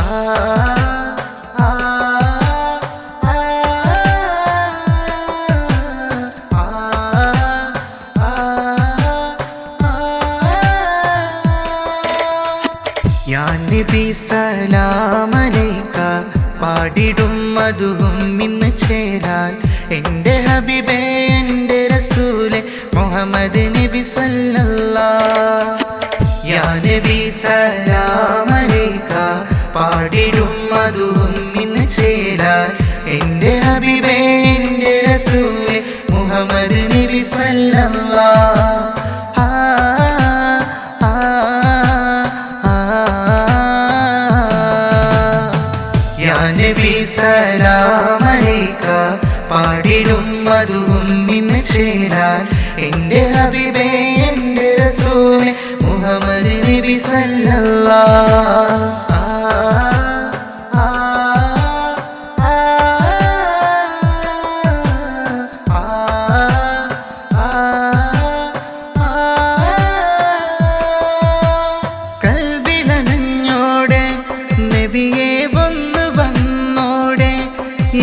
യാ നബി സലാമലൈക പാടിടും മധുവും ഇന്ന് ചേരാൻ എൻ്റെ ഹബീബേ എൻ്റെ റസൂലേ മുഹമ്മദ് നബി സ്വല്ലല്ലാഹ്. യാ നബി സലാമലൈക പാടിടും മധുവും ഇന്ന് ചേരാൻ എൻ്റെ ഹബീബേ എൻ്റെ റസൂലേ മുഹമ്മദ് നബി സ്വല്ലല്ലാഹ്. നബി സലാമലൈക പാടിടും മധുവും ഇന്ന് ചേരാൻ എൻ്റെ ഹബീബേ എൻ്റെ റസൂലേ മുഹമ്മദ് നബി സ്വല്ലല്ലാഹ്. കൽബിലനഞ്ഞോടെ നബിയെ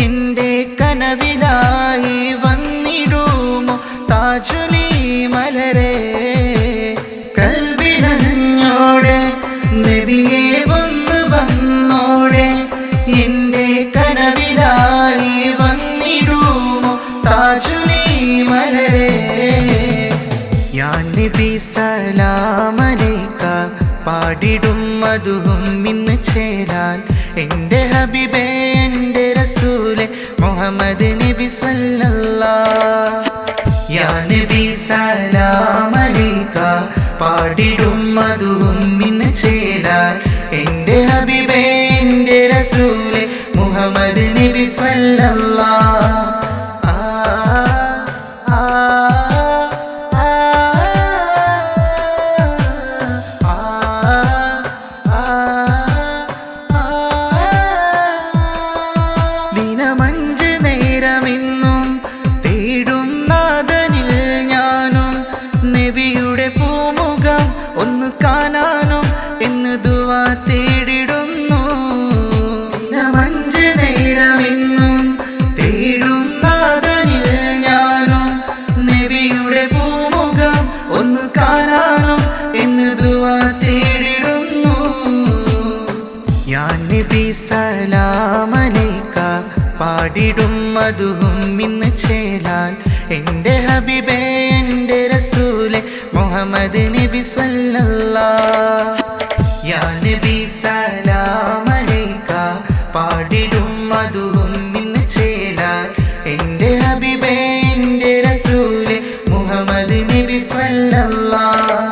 എൻ്റെ കനവിലായി വന്നിടുമോ താജുലി മലരെ. കൽബിലനഞ്ഞോടെ നബിയെ വന്നോടെ എൻ്റെ കനവിലായി വന്നിടുമോ താജുലി മലരെ. യാ നബി സലാമലൈക പാടിടും മധുവും ഇന്ന് ചേരാൻ എൻ്റെ ഹബീബേ എൻ്റെ റസൂലേ മുഹമ്മദ് നബി സ്വല്ലല്ലാഹ്. യാ നബി സലാമലൈക പാടിടും മധുവും ഇന്ന് ചേരാൻ എൻ്റെ ഹബീബേ എൻ്റെ റസൂലേ മുഹമ്മദ് നബി സ്വല്ലല്ലാഹ്. ദിനമഞ്ച് നേരമെന്നും തേടും നാഥനിൽ ഞാനും നബിയുടെ പൂമുഖം ഒന്ന് കാണാനും എന്ന് ദുആ തേടിടുന്നു. ദിനമഞ്ച് നേരമെന്നും തേടും നാഥനിൽ ഞാനും നബിയുടെ പൂമുഖം ഒന്ന് കാണാനും എന്ന് ദുആ തേടിടുന്നു. യാ നബി സലാമലൈക പാടിടും മധുവും ഇന്ന് ചേരാൻ എൻ്റെ ഹബീബേ എൻ്റെ റസൂലേ മുഹമ്മദ് നബി സ്വല്ലല്ലാഹ്. യാ നബി സലാമലൈക പാടിടും മധുവും ഇന്ന് ചേരാൻ എൻ്റെ ഹബീബേ എൻ്റെ റസൂലേ മുഹമ്മദ് നബി സ്വല്ലല്ലാഹ്.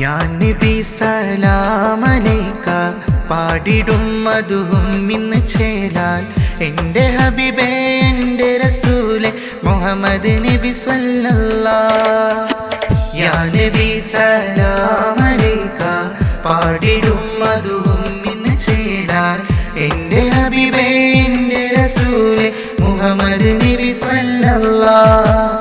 യാ നബി സലാമലൈക പാടിടും മധുവും ഇന്ന് ചേരാൻ എൻ്റെ ഹബീബേ എൻ്റെ റസൂലേ മുഹമ്മദ് നബി സ്വല്ലല്ലാഹ്. യാ നബി സലാമലൈക പാടിടും മധുവും ഇന്ന് ചേരാൻ എൻ്റെ ഹബീബേ എൻ്റെ റസൂലേ മുഹമ്മദ് നബി സ്വല്ലല്ലാഹ്.